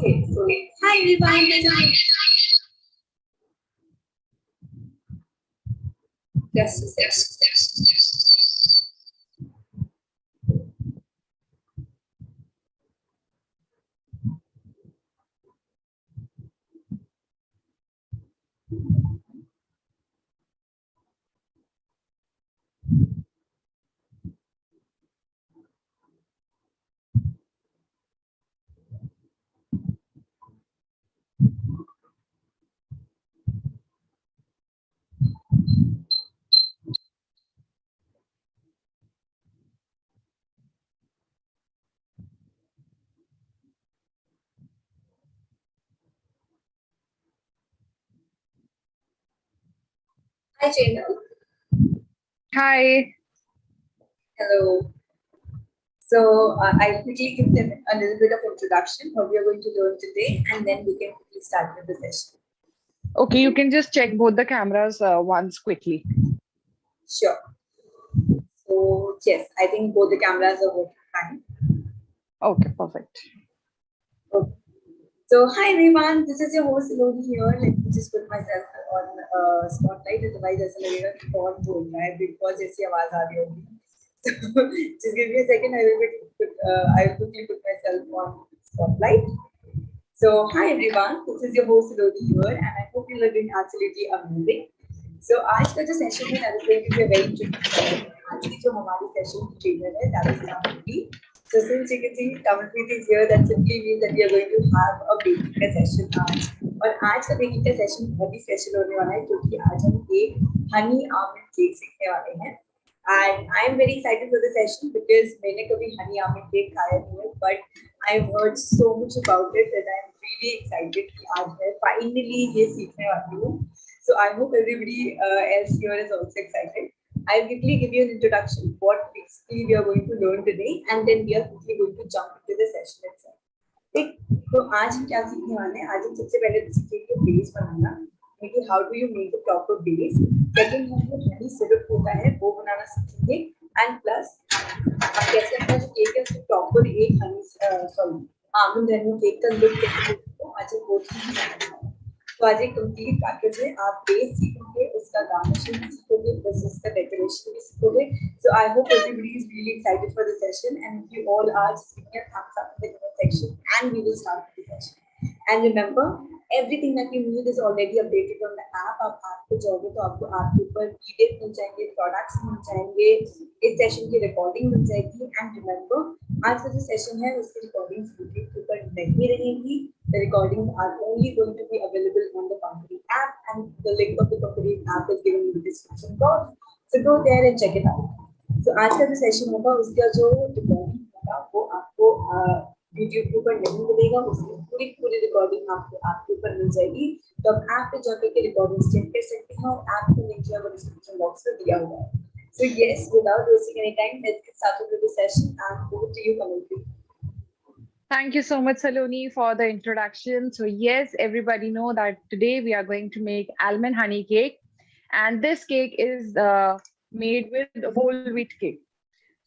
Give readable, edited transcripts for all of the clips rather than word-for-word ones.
Okay, so hi everyone. Just a second. Hi Jane. Hi. Hello. So I'll quickly give them a little bit of introduction what we are going to learn today, and then we can quickly start with the session. Okay, you can just check both the cameras once quickly. Sure. So yes, I think both the cameras are working fine. Okay, perfect. Okay. So hi everyone, this is your host Lodi here. Let me just put myself on spotlight. Otherwise, ऐसा लगेगा कि कौन बोल रहा है because जैसी आवाज आ रही होगी. Just give me a second. I will quickly put myself on spotlight. So hi everyone, this is your host Lodi here, and I hope you're doing absolutely amazing. So आज का जो session है, that is going to be a very interesting session. आज की जो हमारी session की trainer है, that is Kamruti. So since you can see Kamruti is here, that simply means that we are going to have a baking का session आज. और आज का baking का session बहुत ही special होने वाला है क्योंकि आज हम एक honey almond cake सीखने वाले हैं. And I am very excited for the session because मैंने कभी honey almond cake खाया नहीं है, but I've heard so much about it that I'm really excited कि आज मैं finally ये सीखने वाली हूँ. So I hope everybody else here is also excited. I'll quickly give you an introduction what basically we are going to learn today, and then we are quickly going to jump into the session itself. ठीक, तो आज हम क्या सीखने वाले हैं? आज हम सबसे पहले सीखेंगे बेस बनाना, मतलब how do you make a proper base. Second हम जो honey syrup होता है वो बनाना सीखेंगे, and plus हम कैसे अपना जो केक है उसको proper एक honey almond honey केक का look कैसे देते हैं आज हम वो चीज़ सीखेंगे. तो आज एक कंप्लीट पैकेज है. आप बेस सीखोगे, उसका गार्निशिंग भी सीखोगे, प्लस उसका डेकोरेशन भी सीखोगे. So I hope everybody is really excited for the session, and if you all are give a thumbs up in the comment section, and we will start with the session. And remember, everything that you need is already updated on the app. आप app पे जाओगे तो आपको app के ऊपर PDF मिल जाएंगे, products मिल जाएंगे, इस सेशन की रिकॉर्डिंग मिल जाएगी. एंड रिमेंबर, आज का जो सेशन है उसकी रिकॉर्डिंग्स यूट्यूब के ऊपर नहीं रहेंगी. The recordings are only going to be available on the Pankhuri app, and the link of the Pankhuri app is given in the description box. So go there and check it out. So आज का जो session होगा उसका जो recording होगा वो आपको YouTube के ऊपर नहीं मिलेगा. उसकी पूरी रिकॉर्डिंग आपको ऐप के ऊपर मिल जाएगी. तो आप ऐप पे जाकर के रिकॉर्डिंग चेक कर सकते हैं, और ऐप का लिंक जो है वो डिस्क्रिप्शन बॉक्स में दिया हुआ है. So yes, without wasting any time, let's get started with the session, and over to you, Kamruti. Thank you so much, Saloni, for the introduction. So yes, everybody know that today we are going to make almond honey cake, and this cake is made with whole wheat cake.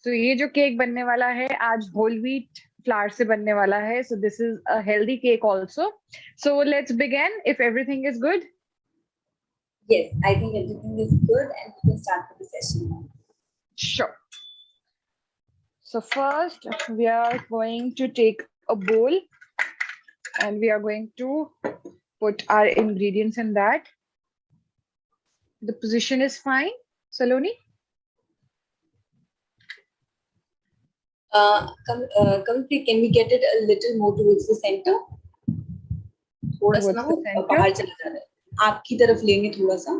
So ये जो cake बनने वाला है आज whole wheat flour से बनने वाला है. So this is a healthy cake also. So let's begin if everything is good. Yes, I think everything is good, and we can start with the session now. Sure. So first we are going to take a bowl and we are going to put our ingredients in that. The position is fine, Saloni? Kamruti, can we get it a little more towards the center? थोड़ा सा ना वो बाहर चला जा रहा है. आपकी तरफ लेंगे थोड़ा सा.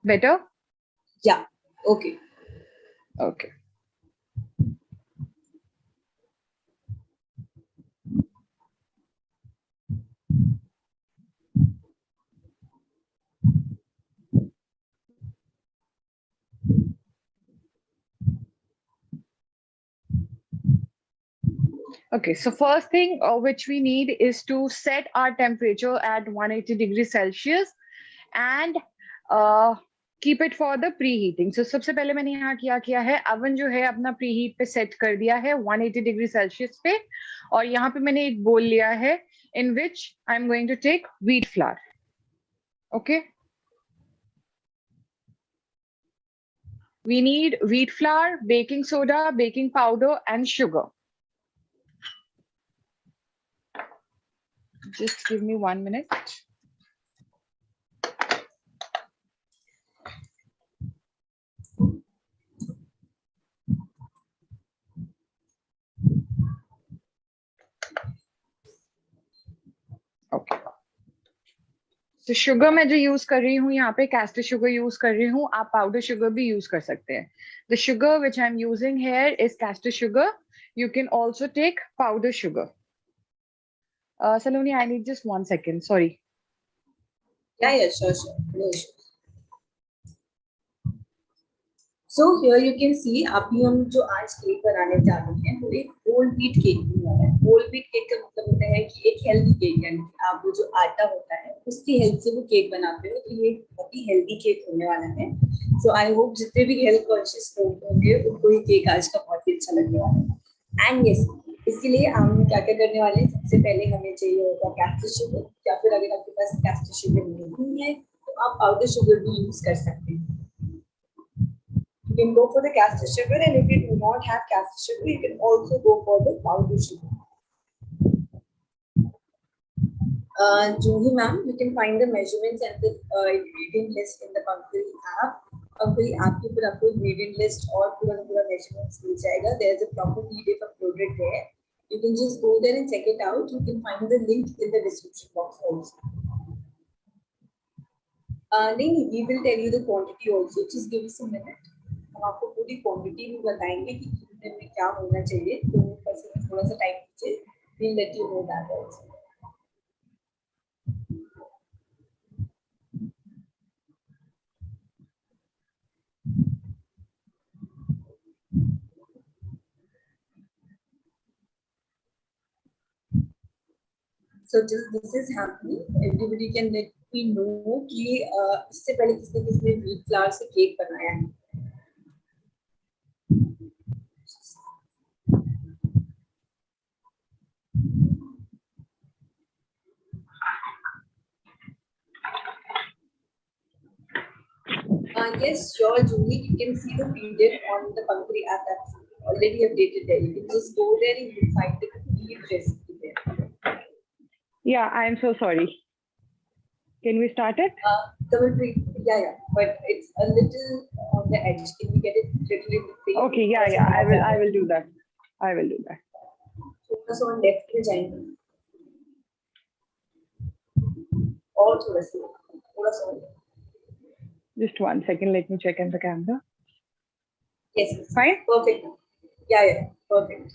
Better? Yeah. Okay. Okay. Okay, so first thing which we need is to set our temperature at 180 degrees Celsius, and keep it for the preheating. So सबसे पहले मैंने यहाँ क्या किया है, अवन जो है अपना प्री हीट पे सेट कर दिया है 180 डिग्री सेल्सियस पे. और यहाँ पे मैंने एक बोल लिया है in which I am going to take wheat flour. Okay, we need wheat flour, baking soda, baking powder, and sugar. Just give me 1 minute. Okay. तो शुगर मैं जो यूज कर रही हूँ यहाँ पे कैस्टर शुगर यूज कर रही हूँ. आप पाउडर शुगर भी यूज कर सकते हैं. The sugar which I am using here is castor sugar. You can also take powder sugar. Saloni, I need just 1 second. Sorry. Yeah, sure. No issue. So here you can see अभी हम जो आज cake बनाने जा रहे हैं वो एक होल व्हीट केक होने वाला है. होल व्हीट केक का मतलब होता है कि एक हेल्दी केक, यानी आप वो जो आटा होता है उसकी हेल्प से वो केक बनाते हो, तो ये बहुत ही हेल्दी केक होने वाला है. सो आई होप जितने भी हेल्थ कॉन्शियस लोग होंगे उनको ये केक आज का बहुत ही अच्छा लगने वाला है. एंड यस, इसके लिए हम क्या क्या करने वाले हैं, सबसे पहले हमें चाहिए होगा कैस्टर शुगर, या फिर अगर आपके पास कैस्टर शुगर नहीं है तो आप पाउडर शुगर भी यूज कर सकते हैं. You can go for the caster sugar, and if you do not have caster sugar, you can also go for the powdered sugar. Juhi ma'am, you can find the measurements and the ingredient list in the Pankhuri app. Pankhuri app के ऊपर आपको ingredient list और पूरा measurements मिल जाएगा. There is a proper PDF uploaded there. You can just go there and check it out. You can find the link in the description box also. We will tell you the quantity also. Just give us a minute. हम आपको पूरी quantity भी बताएंगे कि कितने में क्या होना चाहिए, तो बस थोड़ा सा टाइम दीजिए. we'll let you know that also. So just this is happening. Everybody can let me know कि इससे पहले किसने व्हीट फ्लावर से केक बनाया है. Yes, sure, Julie. You can see the PDF on the Pankhuri app that's already updated there. You can just go there and you'll find the complete recipe there. Yeah, I am so sorry. Can we start it? Yeah, but it's a little on the edge. Can we get it literally the same? Okay, yeah. I will do that. I will do that. Focus on left में जाएंगे. और थोड़ा सा. Just 1 second. Let me check in the camera. Yes. Fine. Perfect. Yeah. Perfect.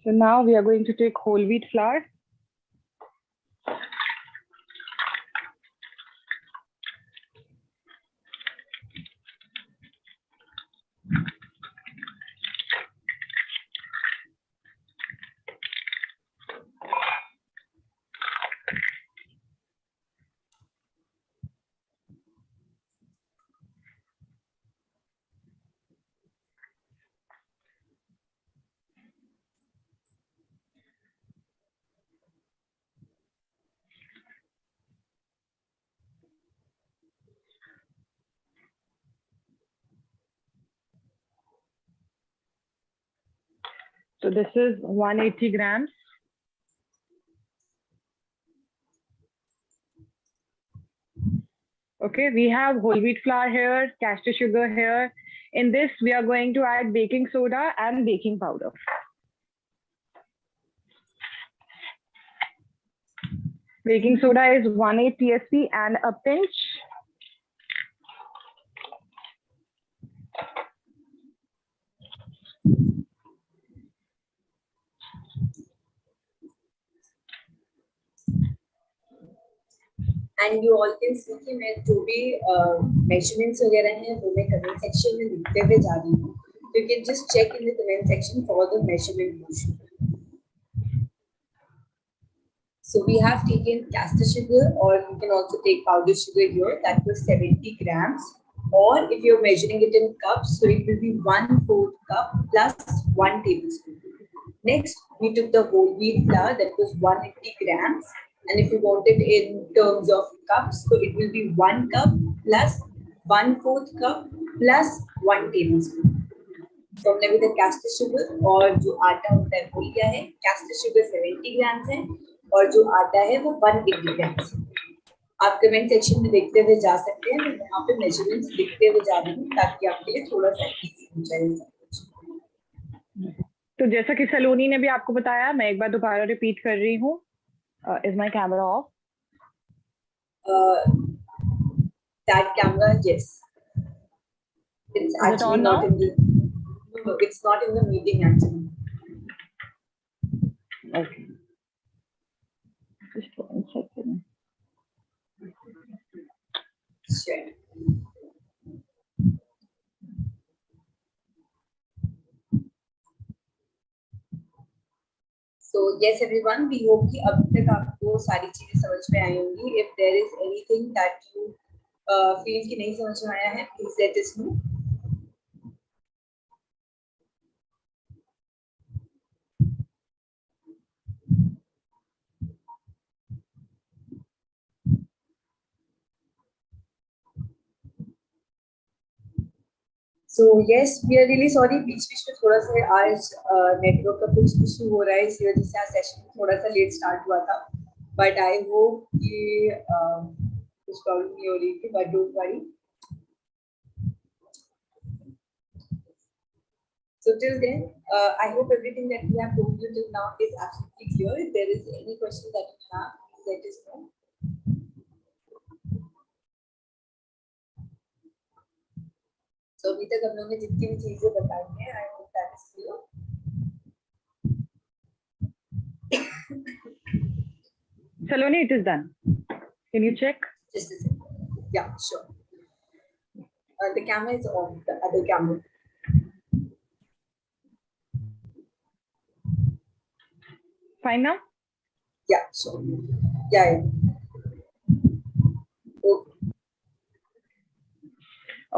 So now we are going to take whole wheat flour. So this is 180 grams. Okay, we have whole wheat flour here, castor sugar here. In this, we are going to add baking soda and baking powder. Baking soda is 1/8 TSP and a pinch. And you all can see कि मैं जो भी measurements वगैरह हैं वो मैं comment section में लिखते हुए जा रही हूँ. You can just check in the comment section for the measurement portion. So we have taken caster sugar, or you can also take powdered sugar here. That was 70 grams. Or if you're measuring it in cups, so it will be 1/4 cup plus 1 tablespoon. Next, we took the whole wheat flour, that was 180 grams. And if you want it in terms of cups, so it will be 1 cup plus 1/4 cup plus 1 tablespoon. तो हमने अभी तक castor sugar और जो आटा होता है वो लिया है. कैस्टर शुगर 70 ग्राम्स है और जो आटा है वो 180 ग्राम्स है. आप कमेंट सेक्शन में देखते हुए जा सकते हैं. मैं यहाँ पे मेजरमेंट्स लिखते हुए जा रही हूँ ताकि आपके लिए थोड़ा सा इजी हो जाए. तो जैसा कि सलोनी ने भी आपको बताया, मैं एक बार दोबारा रिपीट कर रही हूँ. Is my camera off? That camera, yes. It's actually not in the. No, it's not in the meeting actually. Okay. Just 1 second. Sure. So yes everyone, we hope कि अब तक आपको सारी चीजें समझ में आई होंगी. If there is anything that you feel कि नहीं समझ में आया है, please let us know. So yes, we are really sorry. बीच में थोड़ा सा आज नेटवर्क का कुछ इशू हो रहा है, इसी वजह से आज सेशन थोड़ा सा लेट स्टार्ट हुआ था. But I hope कि कुछ प्रॉब्लम नहीं हो रही थी. But don't worry. So till then, I hope everything that we have told you till now is absolutely clear. If there is any question that you have, please let us know. So अभी तक हम लोगों ने जितनी भी चीजें बताई हैं, I hope that is clear. Saloni, it is done. Can you check? Just a second. Yeah, sure. The camera is on. The other camera. Fine now? Yeah, sure. Yeah. Okay.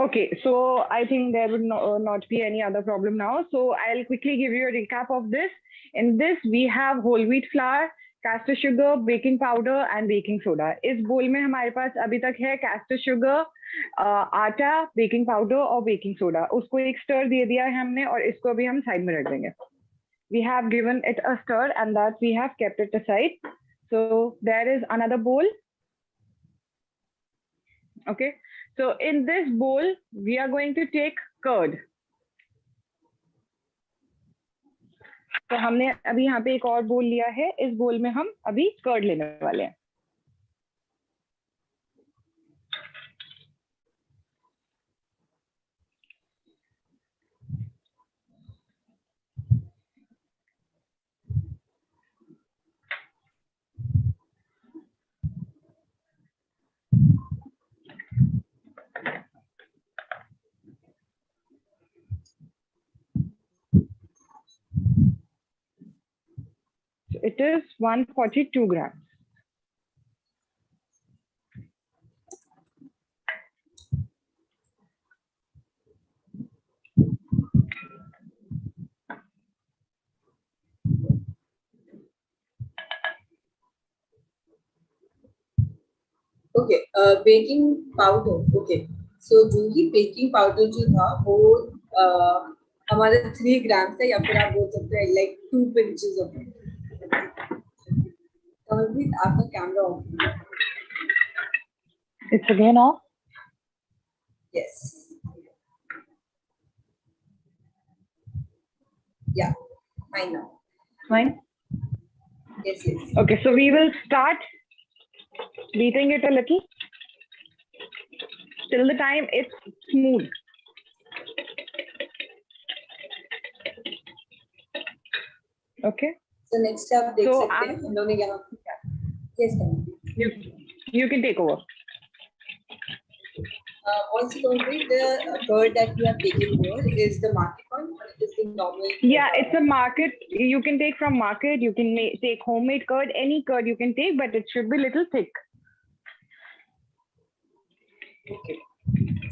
Okay, so I think there would not be any other problem now. So I'll quickly give you a recap of this. In this, we have whole wheat flour, castor sugar, baking powder and baking soda. इस बोल में हमारे पास अभी तक है castor sugar, आटा, baking powder और baking soda. उसको एक stir दे दिया है हमने और इसको अभी हम साइड में रख देंगे. We have given it a stir and that we have kept it aside. So there is another bowl. Okay. So in this bowl, we are going to take curd. तो हमने अभी यहाँ पे एक और बोल लिया है. इस बोल में हम अभी कर्ड लेने वाले हैं. So it is 142 grams. Okay, baking powder. Okay, so जो ही baking powder जो था वो हमारा 3 ग्राम था, या फिर आप बोल सकते हैं like 2 pinches of it. Kawalpreet, आपका कैमरा ऑफ है. It's again off. Yes. Yeah, fine now. Fine. Yes, yes. Okay, so we will start beating it a little till the time it's smooth. Okay. So next आप देख सकते हैं हम लोगों ने यहाँ पे क्या. Yes, you can take over. Also, Kawalpreet, the curd that we have taken here is the market one. it is the normal? Yeah, it's a market. You can take from market. You can take homemade curd. Any curd you can take, but it should be little thick. Okay.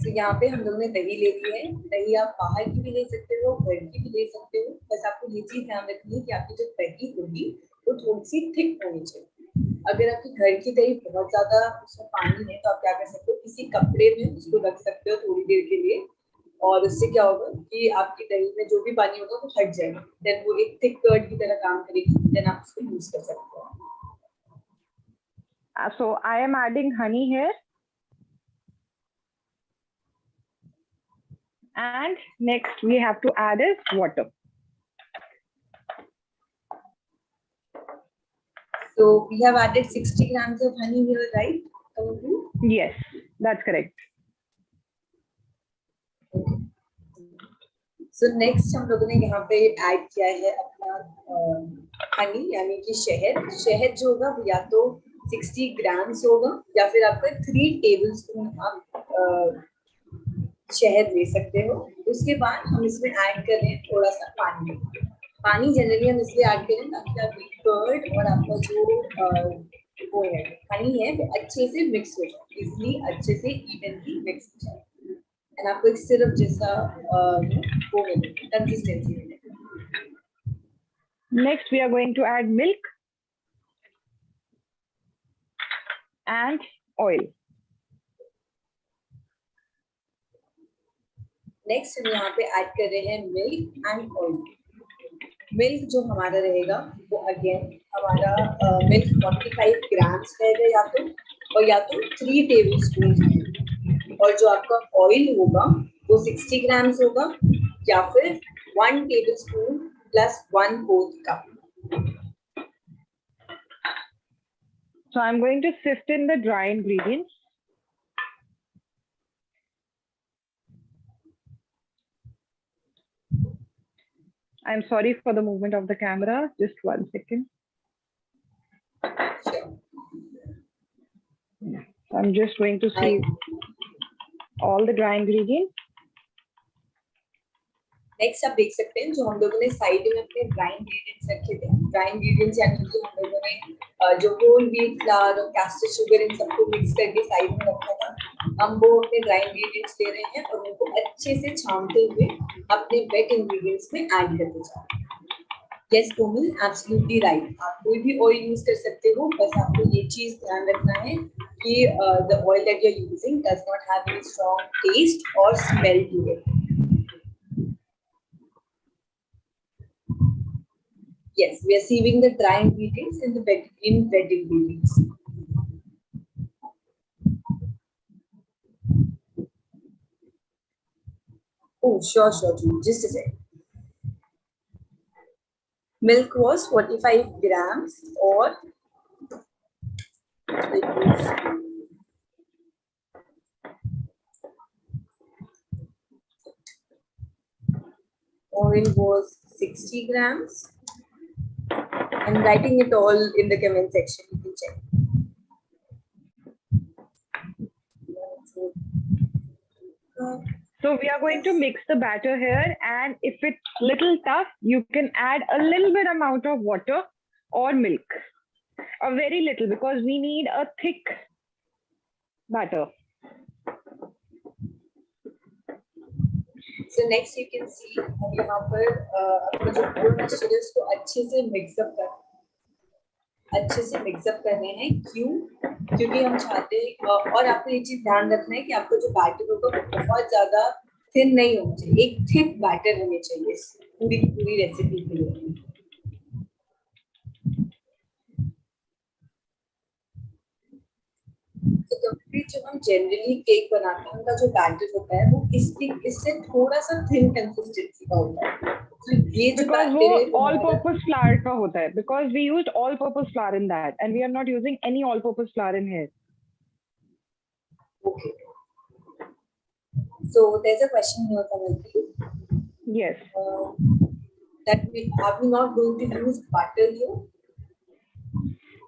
So यहाँ पे हम लोगों ने दही ले ली है. दही आप बाहर की भी ले सकते हो, घर की भी ले सकते हो. बस आपको ये चीज ध्यान रखनी है कि आपकी जो दही होगी वो थोड़ी सी थिक होनी चाहिए. अगर आपकी घर की दही बहुत ज्यादा उसमें पानी है तो आप क्या कर सकते हो, किसी कपड़े में उसको रख सकते हो थोड़ी देर के लिए, और उससे क्या होगा कि आपकी दही में जो भी पानी होगा वो हट जाएगा. देन वो एक थिक कर्ड की तरह काम करेगी. देन आप उसको यूज कर सकते हो. So I am adding honey here. And next we have to add is water. So we have added 60 grams of honey here, right? Yes, that's correct. So next हम लोगों ने यहाँ पे ऐड किया है अपना हनी यानी कि शहद. शहद जो होगा वो या तो 60 ग्राम्स होगा या फिर आपका 3 टेबलस्पून आप शहद ले सकते हो. उसके बाद हम इसमें ऐड कर रहे हैं थोड़ा सा पानी. पानी जनरली हम इसलिए ऐड करें ताकि आपकी कर्ड और आपका जो वो है हनी है वो अच्छे से मिक्स हो जाए, इजली अच्छे से इवनली मिक्स हो जाए, एंड आपको एक सिरप जैसा वो मिले, कंसिस्टेंसी मिले. Next we are going to add milk and oil. Next हम यहाँ पे ऐड कर रहे हैं मिल्क एंड ऑयल. मिल्क जो हमारा रहेगा वो अगेन हमारा मिल्क 45 ग्राम्स रहेगा या तो 3 टेबलस्पून है, और जो आपका ऑयल होगा वो 60 ग्राम्स होगा या फिर 1 tablespoon plus 1/4 cup. So I'm going to sift in the dry ingredients. I'm sorry for the movement of the camera. Just 1 second. Sure. So I'm just going to see all the dry ingredients. Next आप देख सकते हैं जो हम लोगों ने side में अपने ड्राई इंग्रेडिएंट्स रखे थे. ड्राई इंग्रेडिएंट्स यानी कि हम लोगों ने जो होल व्हीट फ्लावर और कैस्टर शुगर इन सबको मिक्स करके साइड में रखा था. हम वो अपने ड्राई इंग्रेडिएंट्स ले रहे हैं और उनको अच्छे से छानते हुए अपने वेट इंग्रेडिएंट्स में ऐड करते जा रहे हैं. यस कोमल, एब्सोल्युटली राइट. आप कोई भी ऑयल यूज कर सकते हो, बस आपको ये चीज ध्यान रखना है कि the oil that you are using does not have any strong taste और smell to it. Yes, we are sieving the dry ingredients in the wet ingredients. Oh, sure. Just a sec. Milk was 45 grams or oil was 60 grams. I'm writing it all in the comment section. You can check. So we are going to mix the batter here, and if it's little tough, you can add a little bit amount of water or milk, a very little, because we need a thick batter. So next you can see हम यहाँ पर अपना जो whole mixture है उसको अच्छे से mix up करने हैं. क्यों? क्योंकि हम चाहते हैं, और आपको ये चीज ध्यान रखना है कि आपका जो बैटर होगा वो बहुत ज्यादा थिन नहीं होना चाहिए, एक थिक बैटर होने चाहिए पूरी रेसिपी के लिए. तो कभी जो हम जनरली केक बनाते हैं उनका जो बैटर होता है वो इससे थोड़ा सा थिन कंसिस्टेंसी का होता है. तो ये जो बैटर है वो ऑल पर्पस फ्लावर का होता है, because we used all purpose flour in that and we are not using any all purpose flour in here. Okay. So there's a question here, Kamalji. Yes. Are we not going to use butter here?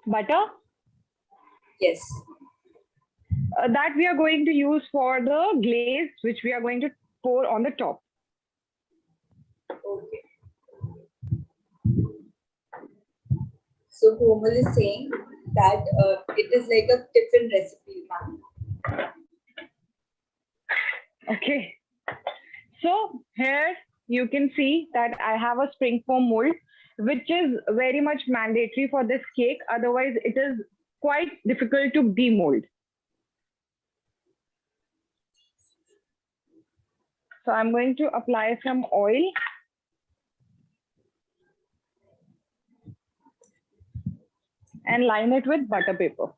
Butter? Yes. That we are going to use for the glaze, which we are going to pour on the top. Okay. So Komal is saying that it is like a tiffin recipe, ma'am. Okay. So here you can see that I have a spring foam mold, which is very much mandatory for this cake. Otherwise, it is quite difficult to demold. So I'm going to apply some oil. And line it with butter paper.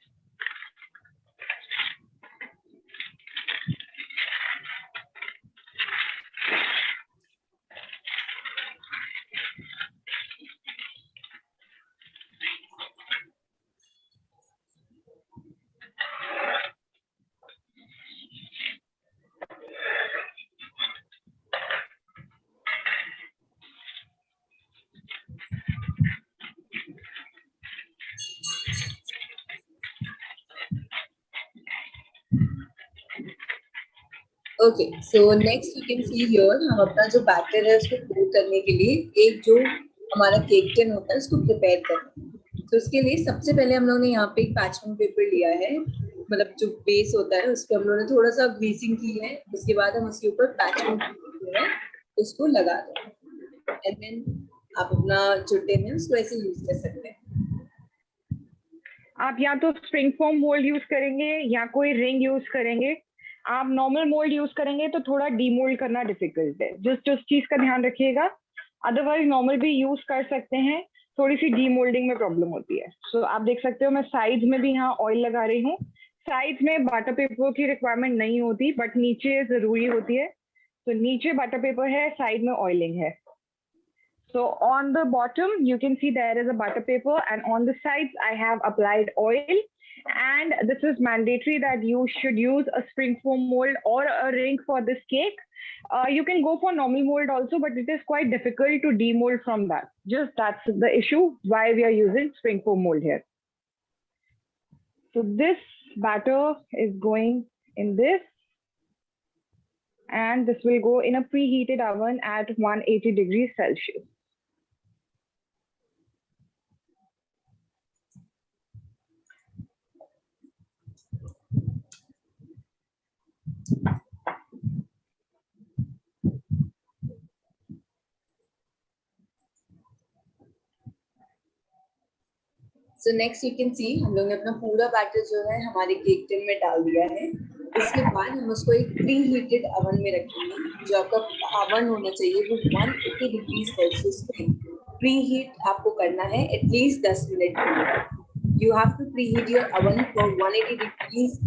Okay so next you can see here हम अपना जो batter है उसको coat करने के लिए एक जो हमारा केक टिन होता है उसको प्रिपेयर करते हैं। तो उसके लिए सबसे पहले हम लोगों ने यहाँ पे एक पैचमेंट पेपर लिया है, मतलब जो बेस होता है उस पर हम लोगों ने थोड़ा सा ग्रीसिंग की है। उसके बाद हम उसके ऊपर पैचमेंट पेपर जो है उसको लगा दें एंड देन आप अपना जो टिन है उसको ऐसे यूज कर सकते हैं। आप या तो स्प्रिंग फोम मोल्ड यूज करेंगे या कोई रिंग यूज करेंगे। आप नॉर्मल मोल्ड यूज करेंगे तो थोड़ा डीमोल्ड करना डिफिकल्ट है, जस्ट उस चीज का ध्यान रखिएगा। अदरवाइज नॉर्मल भी यूज कर सकते हैं, थोड़ी सी डीमोल्डिंग में प्रॉब्लम होती है। सो आप देख सकते हो मैं साइड में भी यहाँ ऑयल लगा रही हूँ। साइड में बटर पेपर की रिक्वायरमेंट नहीं होती, बट नीचे जरूरी होती है। तो नीचे बटर पेपर है, साइड में ऑयलिंग है। So on the bottom, you can see there is a butter paper, and on the sides, I have applied oil. And this is mandatory that you should use a spring foam mold or a ring for this cake. You can go for normal mold also, but it is quite difficult to demold from that. Just that's the issue why we are using spring foam mold here. So this batter is going in this, and this will go in a preheated oven at 180 degrees Celsius. So next you can see हम लोग ने अपना पूरा batter जो है हमारे cake tin में डाल दिया है। इसके बाद हम उसको एक प्री हीटेड अवन में रखेंगे। जो आपका अवन होना चाहिए वो 180 डिग्री सेल्सियस पे प्री हीट आपको करना है एटलीस्ट 10 मिनट के लिए। You have to preheat your oven for 180 degrees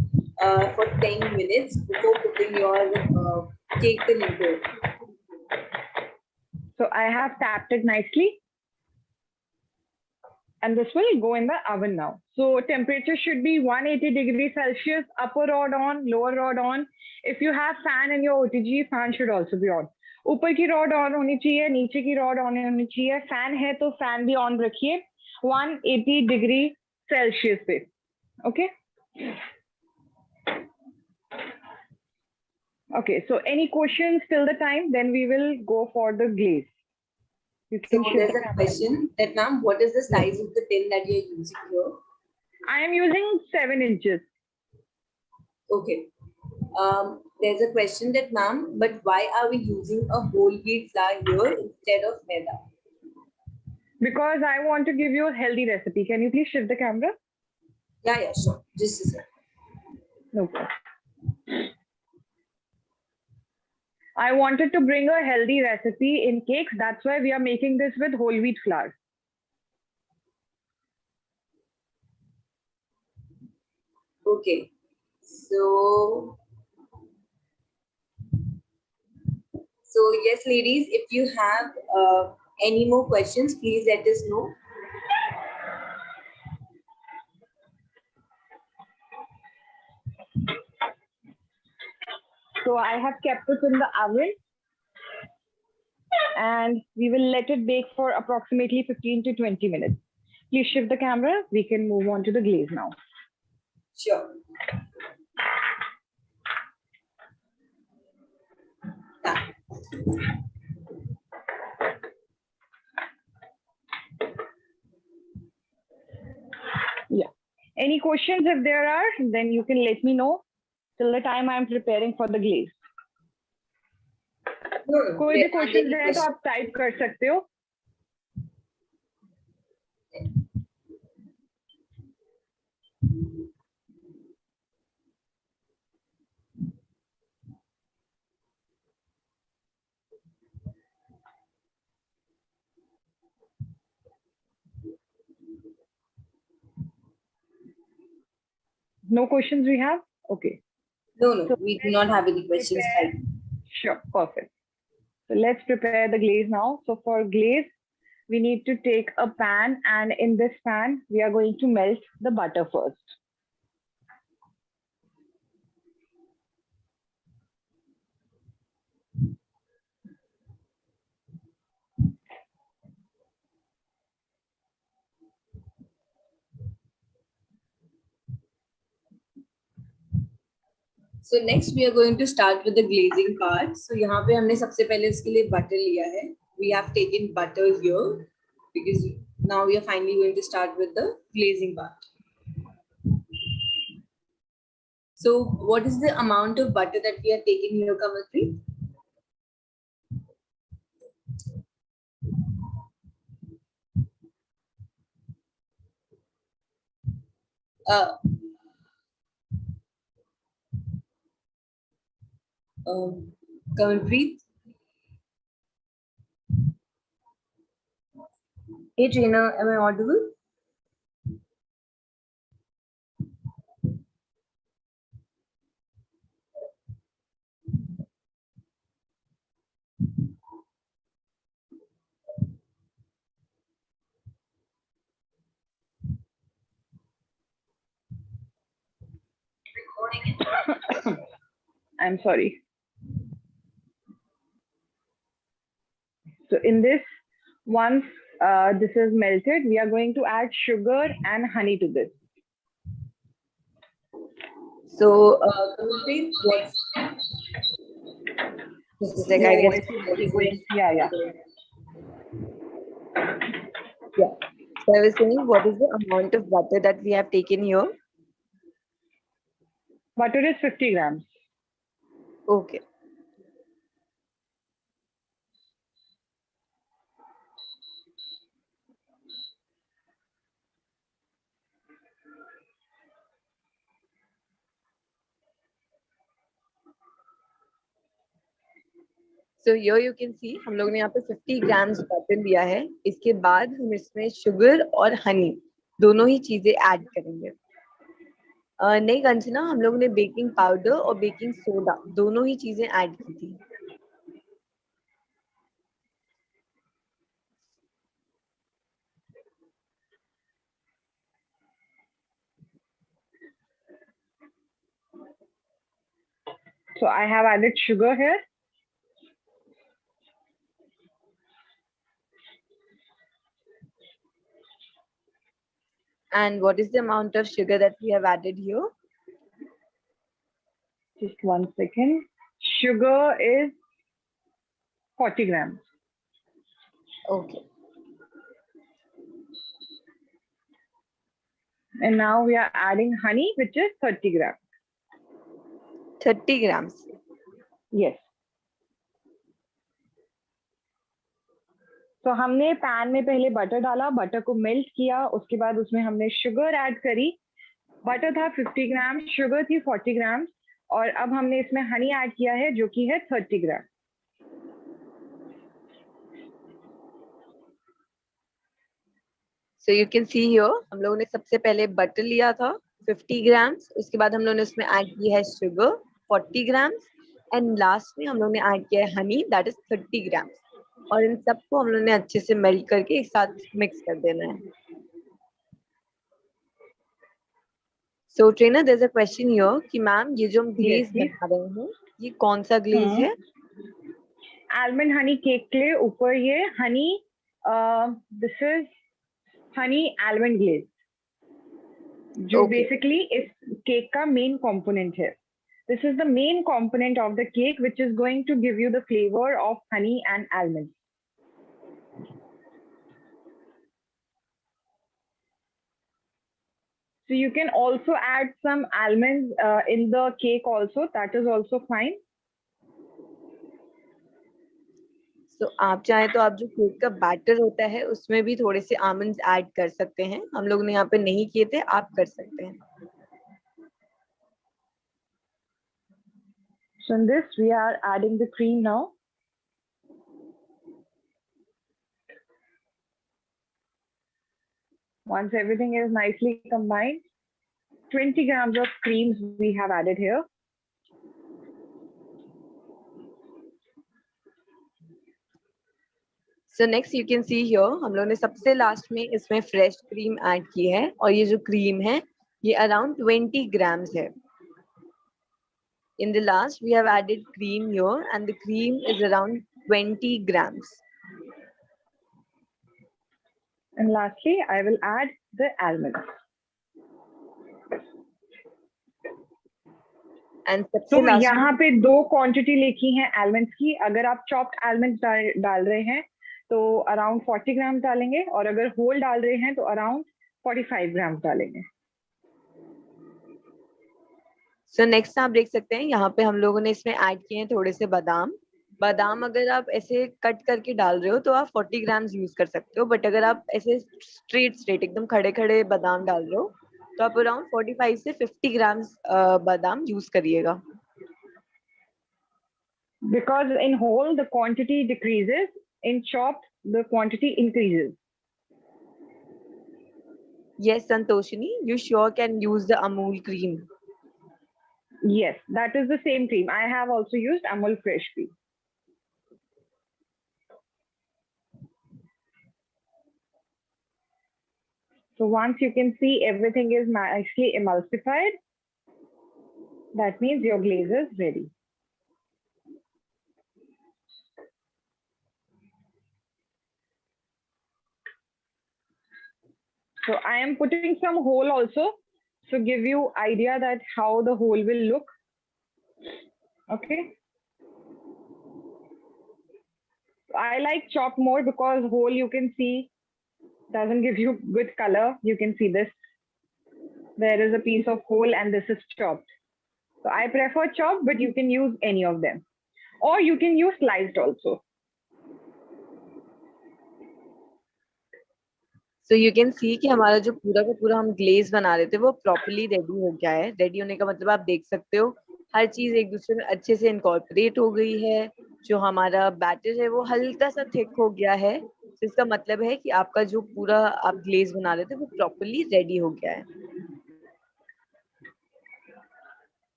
for 10 minutes before putting your cake tin into it. So I have tapped it nicely. And this will go in the oven now. So temperature should be 180 degrees Celsius, upper rod on, lower rod on. If you have fan in your OTG, fan should also be on. ऊपर की rod on होनी चाहिए, नीचे की rod on होनी चाहिए। Fan है तो फैन भी ऑन रखिए 180 डिग्री सेल्सियस पे। Okay Okay, so any questions till the time? Then we will go for the glaze. So there's a question that ma'am, what is the size of the tin that you're using here? I am using 7 inches. Okay. There's a question that ma'am, but why are we using a whole wheat flour here instead of maida? Because I want to give you a healthy recipe. Can you please shift the camera? Yeah, sure. Just a second. No problem. I wanted to bring a healthy recipe in cakes. That's why we are making this with whole wheat flour. Okay. So yes, ladies, if you have any more questions, please let us know. So I have kept it in the oven and we will let it bake for approximately 15 to 20 minutes. Please shift the camera. We can move on to the glaze now. Sure. Any questions if there are, then you can let me know till the time I am preparing for the glaze. No, कोई भी there aren't question any है तो questions. आप type कर सकते हो. No questions we have? Okay. No, So we do not have any questions prepare. right now. Sure, perfect. So let's prepare the glaze now. So for glaze, we need to take a pan, and in this pan, we are going to melt the butter first. So next we are going to start with the glazing part. So यहाँ पे हमने सबसे पहले उसके लिए butter लिया है. We have taken butter here because now we are finally going to start with the glazing part. So what is the amount of butter that we are taking here, Kamalpreet? Kamalpreet? Hey trainer, am I audible? I'm sorry. So in this, once this is melted, we are going to add sugar and honey to this. So, Kamalpreet, what's just a sec, I guess. Yeah, yeah. Yeah. So I was saying, what is the amount of butter that we have taken here? Butter is 50 grams. Okay. So here you can see हम लोग ने यहाँ पे 50 grams butter लिया है. इसके बाद हम इसमें sugar और honey दोनों ही चीजें ऐड करेंगे. नहीं कंचना, हम लोग ने बेकिंग पाउडर और बेकिंग सोडा दोनों ही चीजें ऐड की थी. So I have added sugar here. And what is the amount of sugar that we have added here? Just 1 second. Sugar is 40 grams. Okay. And now we are adding honey, which is 30 grams. 30 grams. Yes. तो हमने pan में पहले butter डाला, butter को melt किया, उसके बाद उसमें हमने शुगर ऐड करी. बटर था 50 ग्राम, शुगर थी 40 ग्राम, और अब हमने इसमें हनी ऐड किया है जो कि है 30 ग्राम. So you can see here हम लोगों ने सबसे पहले बटर लिया था 50 grams, उसके बाद हम लोगों ने उसमें ऐड किया है शुगर 40 grams, एंड लास्ट में हम लोगों ने ऐड किया है हनी दैट इज 30 grams. और इन सबको हम लोगों ने अच्छे से मेल्ट करके एक साथ मिक्स कर देना है. So trainer, there's a question here कि मैम ये जो हम ग्लेज बना रहे हैं ये कौन सा ग्लेज है? आलमंड हनी केक के लिए ऊपर ये honey, this is honey almond glaze, जो बेसिकली इस केक का मेन कंपोनेंट है. This is the main component of the cake which is going to give you the flavor of honey and almond. So you can also add some almonds in the cake also. That is also fine. So आप चाहे तो आप जो cake का batter होता है उसमें भी थोड़े से आमंड्स ऐड कर सकते हैं. हम लोग ने यहाँ पे नहीं किए थे, आप कर सकते हैं. So in this, we are adding the cream now. Once everything is nicely combined, 20 grams of creams we have added here. So next you can see here, हम लोग ने सबसे लास्ट में इसमें फ्रेश क्रीम ऐड की है और ये जो क्रीम है ये अराउंड 20 grams है. In the last we have added cream here and the cream is around 20 grams. And lastly, I will add the almonds. And तो यहाँ पे दो क्वांटिटी लिखी है almonds की. अगर आप chopped almonds डाल रहे हैं तो अराउंड 40 ग्राम डालेंगे और अगर होल डाल रहे हैं तो अराउंड 45 ग्राम डालेंगे. सो नेक्स्ट आप देख सकते हैं यहाँ पे हम लोगों ने इसमें ऐड किए हैं थोड़े से बादाम. बादाम अगर आप ऐसे कट करके डाल रहे हो तो आप 40 ग्राम्स यूज कर सकते हो, बट अगर आप ऐसे स्ट्रेट एकदम खड़े खड़े बादाम डाल रहे हो तो आप अराउंड 45 से 50 ग्राम्स बादाम यूज करिएगा. Because in whole the quantity decreases, in chopped the quantity increases. Yes, Santoshini, you sure can use the Amul cream. Yes, that is the same cream. I have also used Amul fresh cream. So once you can see everything is nicely emulsified, that means your glaze is ready. So I am putting some whole also to give you idea that how the whole will look. Okay. I like chopped more because whole you can see doesn't give you good color. You can see this. There is a piece of whole and this is chopped. So I prefer chopped, but you can use any of them. Or you can use sliced also. So you can see कि हमारा जो पूरा का पूरा हम glaze बना रहे थे वो प्रॉपर्ली रेडी हो गया है. रेडी होने का मतलब आप देख सकते हो हर चीज एक दूसरे में अच्छे से इनकॉर्पोरेट हो गई है. जो हमारा बैटर है वो हल्का सा थिक हो गया है. तो इसका मतलब है कि आपका जो पूरा आप ग्लेज बना रहे थे वो प्रॉपर्ली रेडी हो गया है.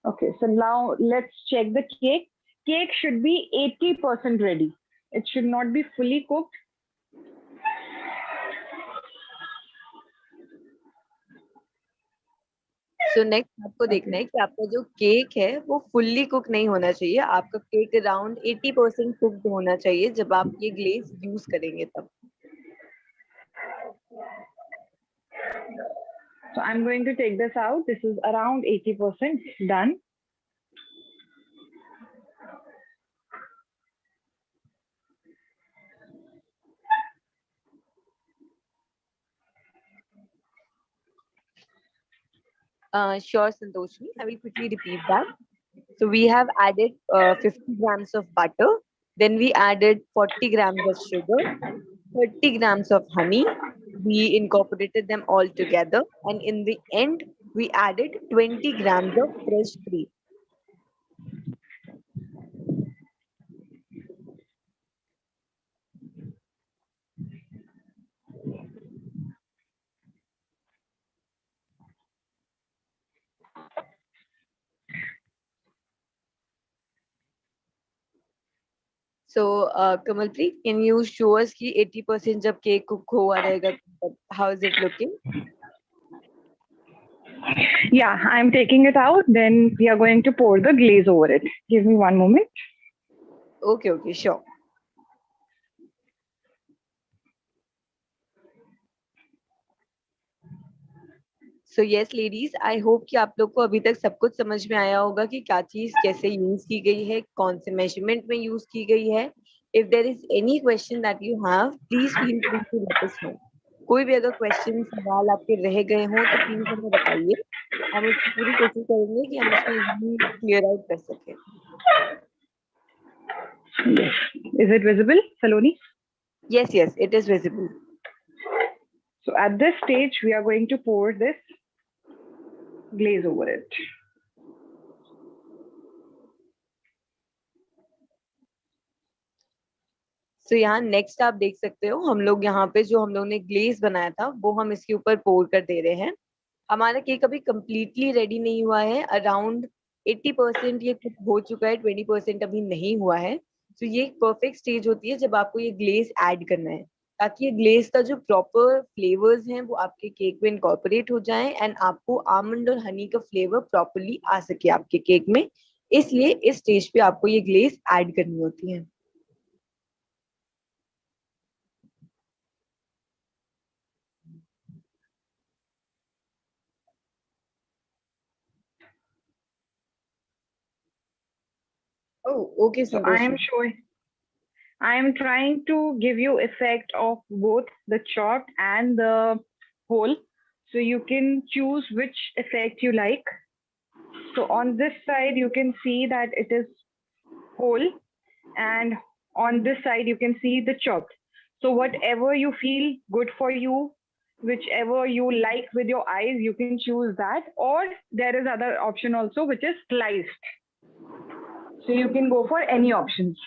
Okay, so now let's check the cake. Cake should be 80% ready. It should not be fully cooked. So next आपको देखना है कि आपका जो केक है वो फुल्ली कुक नहीं होना चाहिए. आपका केक अराउंड 80% कुक्ड होना चाहिए जब आप ये ग्लेज यूज करेंगे तब. So I'm going to take this out. This is around 80% done. Sure, Santoshini. I will quickly repeat that. So we have added 50 grams of butter. Then we added 40 grams of sugar, 30 grams of honey. We incorporated them all together. And in the end, we added 20 grams of fresh cream. So, Kamalpreet, can you show us कि 80% जब cake cook हुआ रहेगा, how is it looking? Yeah, I'm taking it out. Then we are going to pour the glaze over it. Give me one moment. Okay, sure. So yes, ladies, I hope कि आप लोग को अभी तक सब कुछ समझ में आया होगा कि क्या चीज कैसे यूज की गई है, कौन से मेजरमेंट में यूज की गई है. If there is any question that you have, please feel free to let us know. कोई भी अगर क्वेश्चन सवाल आपके रह गए हों तो प्लीज हमें बताइए, हम उसकी पूरी कोशिश करेंगे कि हम उसको इजीली क्लियर आउट कर सकें. Is it visible, Saloni? Yes, it is visible. So at this stage, we are going to pour this glaze over it. So यहाँ नेक्स्ट आप देख सकते हो, हम लोग यहाँ पे जो हम लोग ने ग्लेज बनाया था वो हम इसके ऊपर पोर कर दे रहे हैं. हमारा केक अभी कम्प्लीटली रेडी नहीं हुआ है, अराउंड 80% ये कुक हो चुका है, 20% अभी नहीं हुआ है. तो ये परफेक्ट स्टेज होती है जब आपको ये ग्लेज ऐड करना है, ताकि ये ग्लेज का जो प्रॉपर फ्लेवर्स हैं वो आपके केक में इनकॉर्पोरेट हो जाएं एंड आपको आमंड और हनी का फ्लेवर प्रॉपरली आ सके आपके केक में. इसलिए इस स्टेज पे आपको ये ग्लेज ऐड करनी होती है. Oh, okay, So I am Santoshi. showing, I am trying to give you effect of both the chopped and the whole. So you can choose which effect you like. So on this side, you can see that it is whole, and on this side, you can see the chopped. So whatever you feel good for you, whichever you like with your eyes, you can choose that. Or there is other option also, which is sliced. So you can go for any options.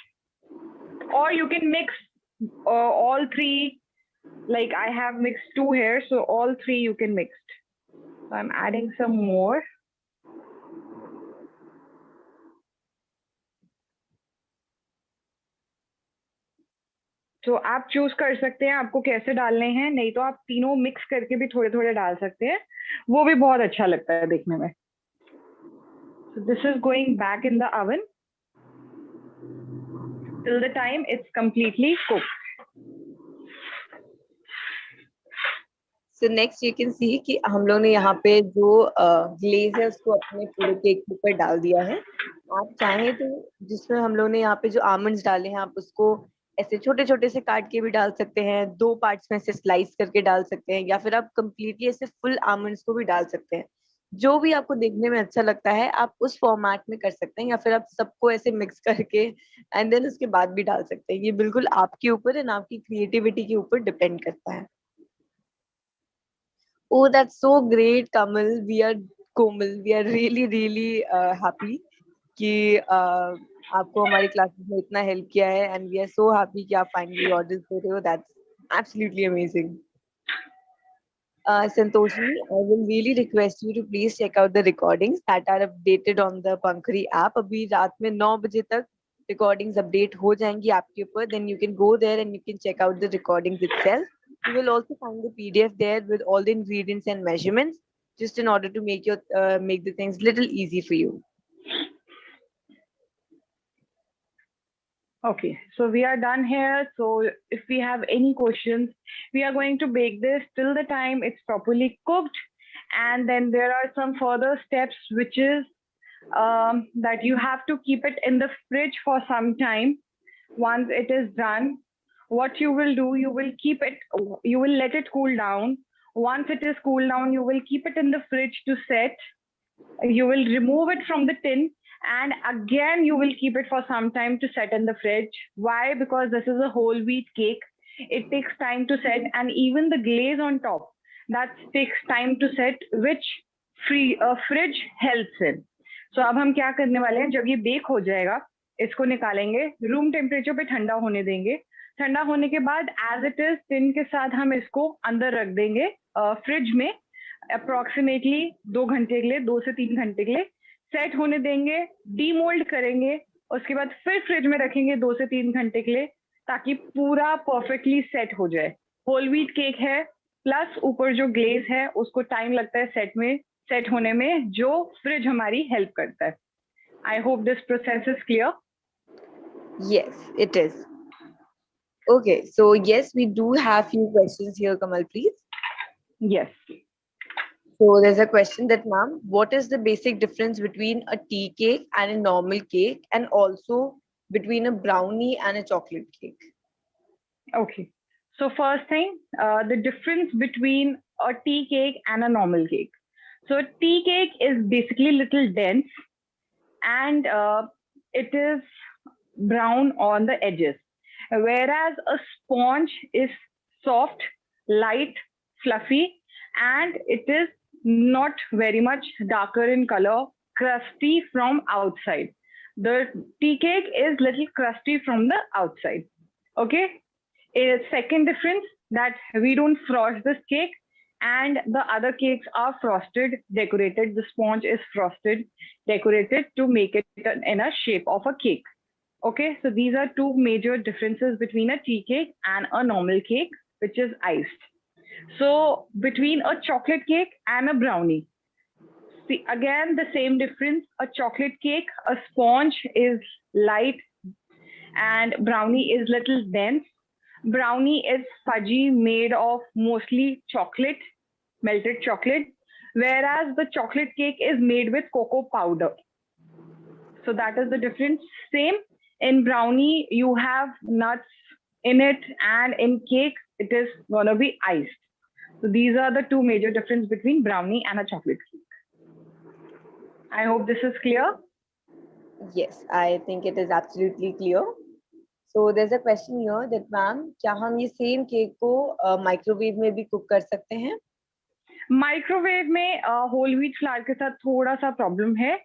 Or you can mix all three. Like I have mixed two here, so all three you can mix. So I'm adding some more. तो आप choose कर सकते हैं आपको कैसे डालने हैं, नहीं तो आप तीनों मिक्स करके भी थोड़े थोड़े डाल सकते हैं, वो भी बहुत अच्छा लगता है देखने में. So this is going back in the oven till the time it's completely cooked. So next you can see कि हम लोग ने यहाँ पे जो ग्लेज है उसको अपने पूरे केक के ऊपर डाल दिया है. आप चाहें तो जिसमें हम लोग ने यहाँ पे जो आमंड्स डाले हैं आप उसको ऐसे छोटे छोटे से काट के भी डाल सकते हैं, 2 पार्ट्स में से स्लाइस करके डाल सकते हैं, या फिर आप कंप्लीटली ऐसे फुल आमंड्स को भी डाल सकते हैं. जो भी आपको देखने में अच्छा लगता है आप उस फॉर्मेट में कर सकते हैं, या फिर आप सबको ऐसे मिक्स करके एंड देन उसके बाद भी डाल सकते हैं. ये बिल्कुल आपके ऊपर एंड आपकी क्रिएटिविटी के ऊपर डिपेंड करता है. Oh, that's so great, Kamal. Komal. We are really happy कि आपको हमारी क्लासेस में इतना हेल्प किया है and we are so happy कि आप फाइनली ऑर्डर्स दे रहे हो. That's absolutely amazing. Santoshi, I will really request you to please check out the recordings that are updated on the Pankhuri app. अभी रात में 9 बजे तक recordings update हो जाएंगी आपके ऊपर. Then you can go there and you can check out the recordings itself. You will also find the PDF there with all the ingredients and measurements, just in order to make the things little easy for you. Okay, so we are done here. So if we have any questions, we are going to bake this till the time it's properly cooked. And then there are some further steps, which is that you have to keep it in the fridge for some time. Once it is done, what you will do, you will let it cool down. Once it is cooled down, you will keep it in the fridge to set. You will remove it from the tin, and again you will keep it for some time to set in the fridge. Why? Because this is a whole wheat cake. It takes time to set, and even the glaze on top, that takes time to set, which fridge helps in. So अब हम क्या करने वाले हैं, जब ये bake हो जाएगा इसको निकालेंगे, रूम टेम्परेचर पे ठंडा होने देंगे. ठंडा होने के बाद एज इट इज टिन के साथ हम इसको अंदर रख देंगे फ्रिज में अप्रोक्सीमेटली 2 घंटे के लिए, 2 से 3 घंटे के लिए सेट होने देंगे. डीमोल्ड करेंगे, उसके बाद फिर फ्रिज में रखेंगे 2 से 3 घंटे के लिए, ताकि पूरा परफेक्टली सेट हो जाए. होल व्हीट केक है, प्लस ऊपर जो ग्लेज है उसको टाइम लगता है सेट होने में, जो फ्रिज हमारी हेल्प करता है. I hope this process is clear. Yes, it is. Okay, so yes, we do have few questions here, Kamal, please. Yes. So there's a question that, ma'am, what is the basic difference between a tea cake and a normal cake, and also between a brownie and a chocolate cake? Okay. So first thing, the difference between a tea cake and a normal cake. So tea cake is basically little dense, and it is brown on the edges, whereas a sponge is soft, light, fluffy, and it is not very much darker in color, crusty from outside. The tea cake is little crusty from the outside. Okay. A second difference, that we don't frost this cake, and the other cakes are frosted, decorated. The sponge is frosted, decorated to make it in a shape of a cake. Okay, so these are two major differences between a tea cake and a normal cake, which is iced. So between a chocolate cake and a brownie, see again the same difference. A chocolate cake, a sponge is light and brownie is little dense. Brownie is fudgy, made of mostly chocolate, melted chocolate, whereas the chocolate cake is made with cocoa powder. So that is the difference. Same in brownie, you have nuts in it, and in cake, it is gonna be iced. So these are the two major difference between brownie and a chocolate cake. I hope this is clear. Yes, I think it is absolutely clear. So there's a question here that ma'am, क्या हम ये same cake को microwave में भी cook कर सकते हैं? Microwave में होल व्हीट फ्लावर के साथ थोड़ा सा प्रॉब्लम है,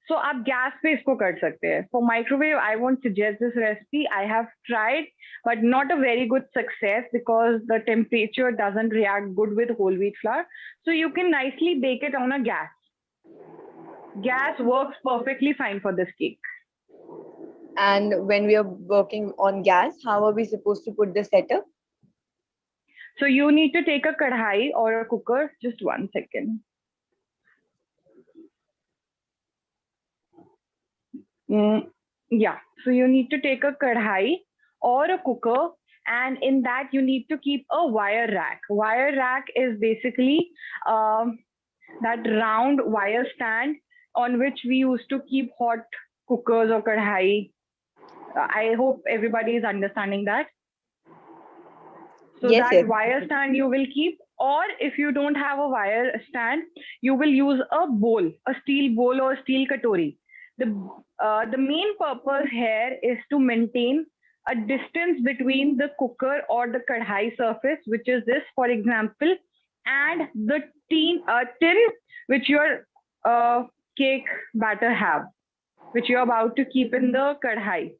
सो आप गैस पे इसको कर सकते हैं. For microwave I won't suggest this recipe. I have tried but not a very good success because the temperature doesn't react good with whole wheat flour. So you can nicely bake it on a gas. Gas works perfectly fine for this cake. And when we are working on gas, how are we supposed to put the setup? So you need to take a kadhai or a cooker. Just 1 second. Yeah. So you need to take a kadhai or a cooker, and in that you need to keep a wire rack. Wire rack is basically that round wire stand on which we used to keep hot cookers or kadhai. I hope everybody is understanding that. So Yes, that yes. wire stand you will keep, or if you don't have a wire stand, you will use a bowl, a steel bowl or steel katori. The main purpose here is to maintain a distance between the cooker or the kadhai surface, which is this, for example, and the tin which your cake batter have, which you are about to keep in the kadhai.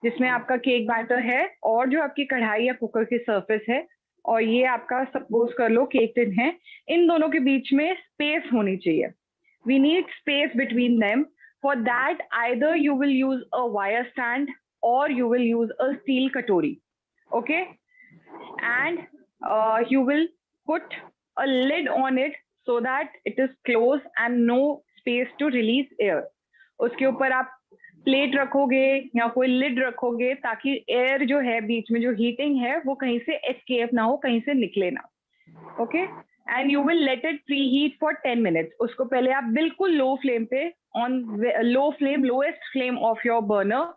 जिसमें आपका cake batter है और जो आपकी कढ़ाई या cooker की surface है और ये आपका सपोज कर लो केक टिन है, इन दोनों के बीच में स्पेस होनी चाहिए. We need space between them. For that either you will use a wire stand और you will use a steel katori. Okay, and you will put a lid on it so that it is closed and no space to release air. उसके ऊपर आप plate रखोगे या कोई lid रखोगे ताकि air जो है बीच में जो हीटिंग है वो कहीं से एस्केप ना हो, कहीं से निकले ना. Okay, and you will let it pre heat for 10 minutes. उसको पहले आप बिल्कुल लो फ्लेम पे, on low flame, lowest flame of your burner,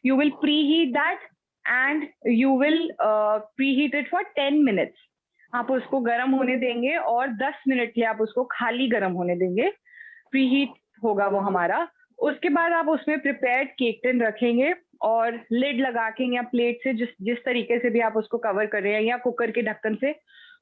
you will pre heat that and you will pre heat it for 10 minutes. आप उसको गर्म होने देंगे और 10 मिनट के लिए आप उसको खाली गर्म होने देंगे. प्री हीट होगा वो हमारा. उसके बाद आप उसमें प्रिपेयर्ड केक टिन रखेंगे और लिड लगा के या प्लेट से जिस तरीके से भी आप उसको कवर कर रहे हैं, या कुकर के ढक्कन से.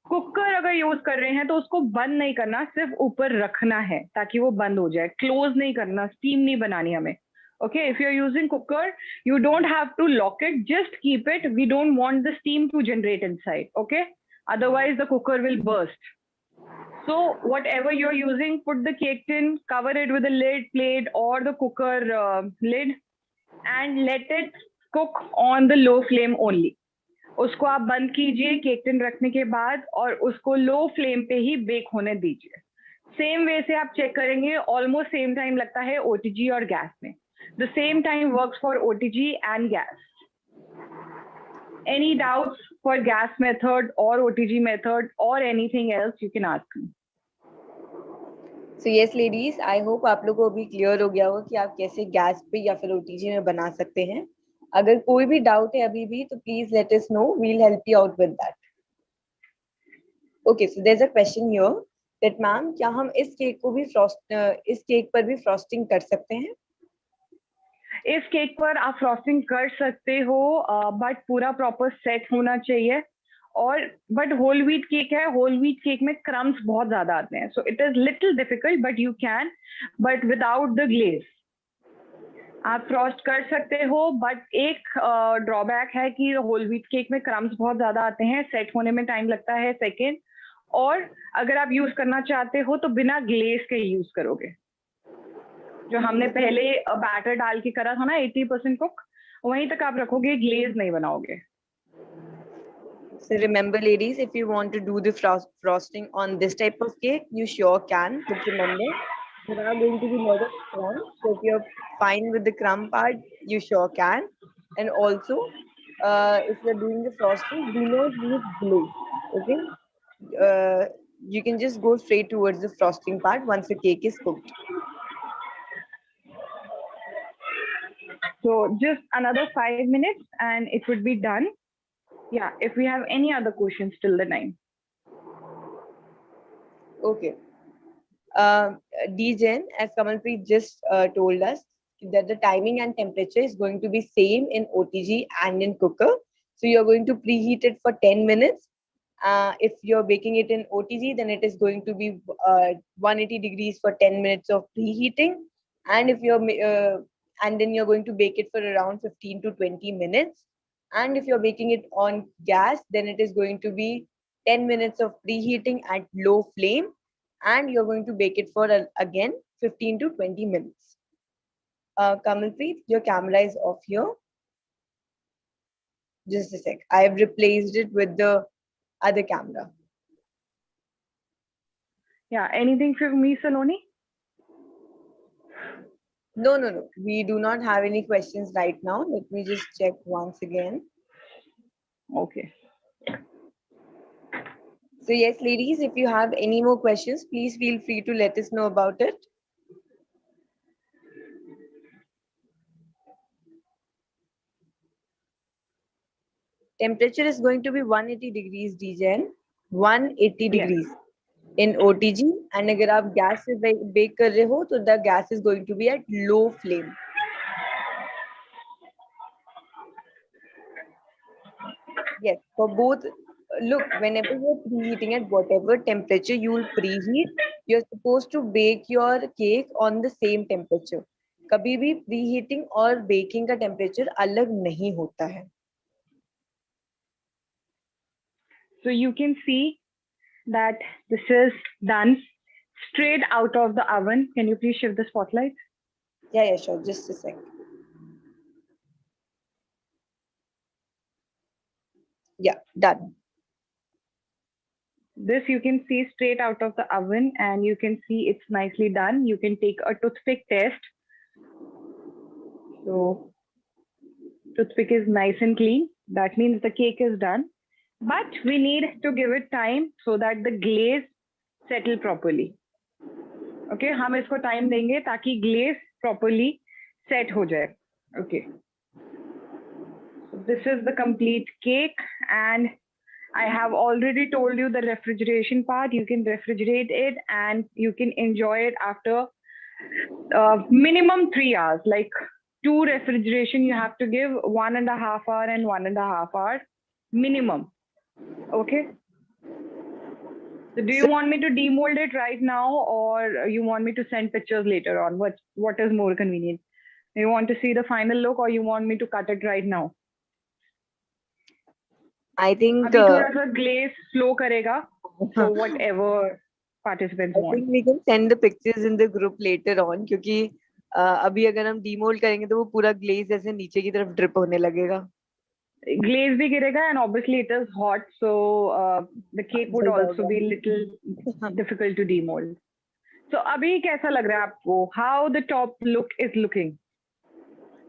कुकर अगर यूज कर रहे हैं तो उसको बंद नहीं करना, सिर्फ ऊपर रखना है ताकि वो बंद हो जाए. क्लोज नहीं करना, स्टीम नहीं बनानी हमें. Okay, if you're using cooker, you don't have to lock it, just keep it. We don't want the steam to generate inside. Okay, otherwise the cooker will burst. So whatever you're using, put the cake tin, cover it with a lid, plate or the cooker lid, and let it cook on the low flame only. उसको आप बंद कीजिए cake tin रखने के बाद और उसको low flame पे ही बेक होने दीजिए. सेम वे से आप चेक करेंगे, ऑलमोस्ट सेम टाइम लगता है ओटीजी और गैस में. The same time works for OTG and gas. Any doubts for gas method or OTG method or anything else, you can ask me. So yes ladies, I hope आप लोगों को भी clear हो गया होगा कि आप कैसे गैस पे या फिर ओटीजी में बना सकते हैं. अगर कोई भी डाउट है अभी भी तो please let us know, we will help you out with that. Okay, so there's a question here that ma'am, क्या हम इस केक को भी इस केक पर भी फ्रॉस्टिंग कर सकते हैं? इस केक पर आप फ्रॉस्टिंग कर सकते हो, बट पूरा प्रॉपर सेट होना चाहिए। और बट होल व्हीट केक है, होल व्हीट केक में क्रम्स बहुत ज्यादा आते हैं, so it is little difficult, but you can, but without the glaze. आप फ्रॉस्ट कर सकते हो, बट एक ड्रॉबैक है कि होल व्हीट केक में क्रम्स बहुत ज्यादा आते हैं, सेट होने में टाइम लगता है सेकेंड। और अगर आप यूज करना चाहते हो तो बिना ग्लेज के यूज करोगे। जो हमने पहले बैटर डाल के करा था ना 80% कुक, वहीं तक आप रखोगे, ग्लेज नहीं बनाओगे। So remember, ladies, if you want to do the frosting on this type of cake, you sure can. But remember, there are going to be a lot of crumbs. So if you're fine with the crumb part, you sure can. And also, if you're doing the frosting, do not use glue. Okay? You can just go straight towards the frosting part once the cake is cooked. So just another 5 minutes and it would be done. Yeah, if we have any other questions till the time. Okay. DJen, as Kamalpreet just told us, that the timing and temperature is going to be same in OTG and in cooker. So you're going to preheat it for 10 minutes. If you're baking it in OTG, then it is going to be 180 degrees for 10 minutes of preheating. And if you're and then you're going to bake it for around 15 to 20 minutes. And if you're baking it on gas, then it is going to be 10 minutes of preheating at low flame, and you're going to bake it for again 15 to 20 minutes. Kamalpreet, your camera is off here. Just a sec. I have replaced it with the other camera. Yeah, anything for me, Saloni? No. We do not have any questions right now. Let me just check once again. Okay. So yes, ladies, if you have any more questions, please feel free to let us know about it. Temperature is going to be 180 degrees DJN, 180 degrees in OTG, and अगर आप gas से bake कर रहे हो, तो the gas is going to be at low flame. Yes, for both. Look, whenever you're preheating at whatever temperature you will preheat, you're supposed to bake your cake on the same temperature. कभी भी preheating और baking का temperature अलग नहीं होता है. So you can see that this is done straight out of the oven. Can you please shift the spotlight? Yeah, sure. Just a sec. Yeah, done. This you can see straight out of the oven, and you can see it's nicely done. You can take a toothpick test. So toothpick is nice and clean. That means the cake is done. But we need to give it time so that the glaze settle properly. Okay, हम इसको time देंगे ताकि glaze properly set हो जाए. Okay. So this is the complete cake, and I have already told you the refrigeration part. You can refrigerate it and you can enjoy it after minimum 3 hours. Like 2 refrigeration you have to give, 1.5 hour and 1.5 hour minimum. Okay. So do you want me to demold it right now, or you want me to send pictures later on? What is more convenient? You want to see the final look, or you want me to cut it right now? I think अभी थोड़ा सा glaze slow करेगा, so whatever participants I want. think we can send the pictures in the group later on, क्योंकि अभी अगर हम demold करेंगे तो वो पूरा glaze ऐसे नीचे की तरफ drip होने लगेगा. Glaze भी गिरेगा, and obviously it is hot, so the cake would also be little difficult to demold. So अभी कैसा लग रहा है आपको? How the top look is looking?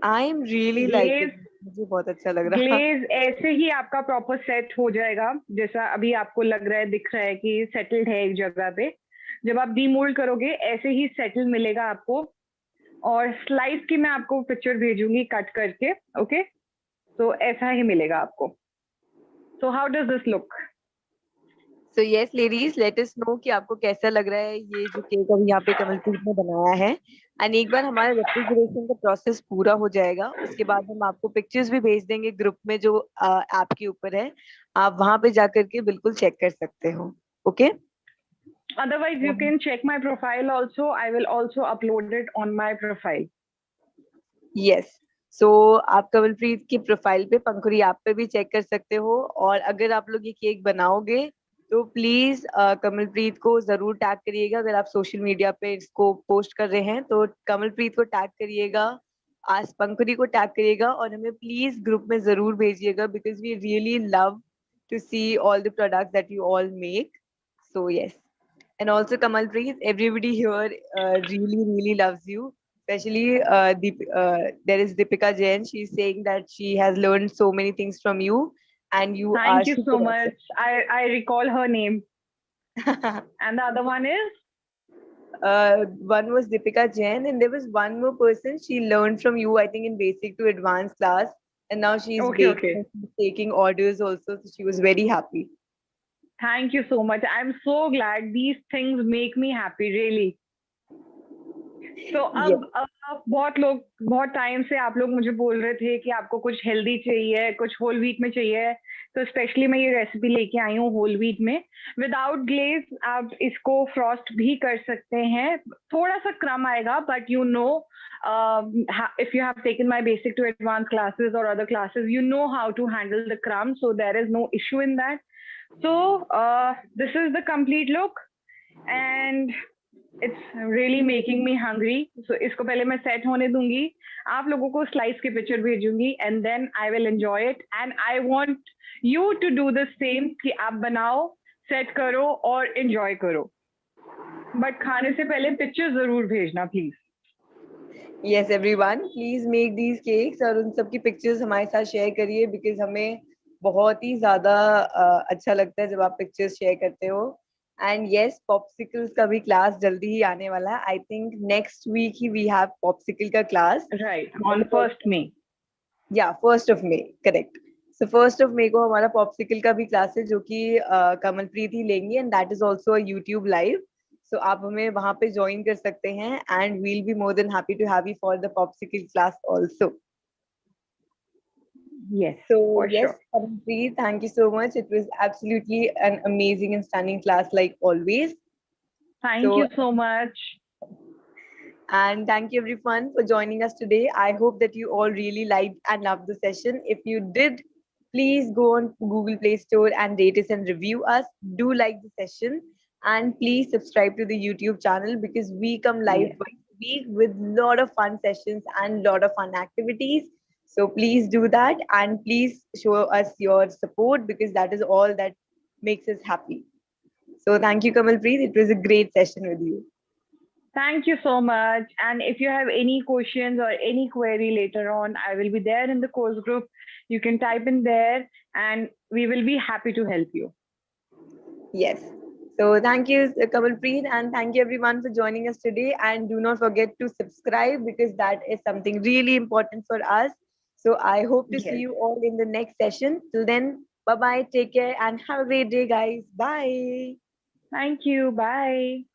I am really liking it. मुझे बहुत अच्छा लग रहा है. ग्लेज ऐसे ही आपका प्रॉपर सेट हो जाएगा, जैसा अभी आपको लग रहा है, दिख रहा है कि सेटल्ड है एक जगह पे. जब आप डीमोल्ड करोगे ऐसे ही सेटल मिलेगा आपको. और स्लाइस की मैं आपको पिक्चर भेजूंगी कट करके. ओके, तो ऐसा ही मिलेगा आपको. So how does this look? So yes, ladies, let us know कि आपको कैसा लग रहा है ये जो केक अभी यहाँ पे कमलप्रीत ने बनाया है। एंड एक बार हमारा रेफ्रिजरेशन का प्रोसेस पूरा हो जाएगा, उसके बाद हम आपको पिक्चर्स भी भेज देंगे ग्रुप में जो ऐप के ऊपर है। आप वहां पे जाकर के बिल्कुल चेक कर सकते हो। Okay. Otherwise, you can check my profile also. I will also upload it on my profile. Yes. So आप कमलप्रीत की प्रोफाइल पे पंखुरी ऐप पे भी चेक कर सकते हो। और अगर आप लोग ये केक बनाओगे तो प्लीज कमलप्रीत को जरूर टैग करिएगा। अगर आप सोशल मीडिया पे इसको पोस्ट कर रहे हैं तो कमलप्रीत को टैग करिएगा, आज पंखुरी को टैग करिएगा और हमें प्लीज ग्रुप में जरूर भेजिएगा because we really love to see all the products that you all make. So yes. And also, Kamalpreet, everybody here really loves you. Especially, there is Deepika Jain. She's saying that she has learned so many things from you, and you are Thank you super so much. I recall her name. awesome. And the other one is? One was Deepika Jain, and there was one more person. She learned from you, I think, in basic to advanced class, and now she's Okay, baking, okay. and she's taking orders also. So she was very happy. Thank you so much. I'm so glad. These things make me happy, really. तो Yes. अब बहुत time से आप लोग मुझे बोल रहे थे कि आपको कुछ हेल्दी चाहिए, कुछ होल व्हीट में चाहिए, तो स्पेशली मैं ये रेसिपी लेके आई हूँ होल व्हीट में विदाउट ग्लेज। आप इसको फ्रॉस्ट भी कर सकते हैं, थोड़ा सा क्रम आएगा, but you know if you have taken my basic to advanced classes or other classes, you know how to handle the crumbs, so there is no issue in that. So this is the complete look and it's really making me hungry. So इसको पहले मैं set होने दूंगी, आप लोगों को slice के picture भेजूंगी and then I will enjoy it and I want you to do the same कि आप बनाओ, सेट करो और enjoy करो, बट खाने से पहले पिक्चर जरूर भेजना please. Yes, everyone, please make these cakes और उन सब की पिक्चर्स हमारे साथ शेयर करिए बिकॉज हमें बहुत ही ज्यादा अच्छा लगता है जब आप पिक्चर्स शेयर करते हो। एंड यस, पॉप्सिकल्स का भी क्लास जल्दी ही आने वाला है। आई थिंक नेक्स्ट वीक ही वी हैव पॉप्सिकल का class. Right, on 1st May। या 1st May, करेक्ट। सो 1st May को हमारा पॉप्सिकल का भी क्लास है जो कि कमलप्रीत ही लेंगी and that is also YouTube live. So आप हमें वहां पे ज्वाइन कर सकते हैं and we'll be more than happy to have you for the popsicle class also. Yes, So for yes, sure. Kamalpreet, thank you so much. It was absolutely an amazing and stunning class like always. Thank So you so much. and thank you everyone for joining us today. I hope that you all really liked and loved the session. If you did, please go on Google Play Store and rate us and review us. Do like the session and please subscribe to the YouTube channel because we come live Yes. twice a week with lot of fun sessions and lot of fun activities. So please do that and please show us your support because that is all that makes us happy. So thank you, Kamalpreet. It was a great session with you. Thank you so much. And if you have any questions or any query later on, I will be there in the course group. You can type in there and we will be happy to help you. Yes. So thank you, Kamalpreet, and thank you everyone for joining us today. And do not forget to subscribe because that is something really important for us. So I hope to see Yes. you all in the next session. Till then, bye bye, take care, and have a great day, guys. Bye. Thank you. Bye.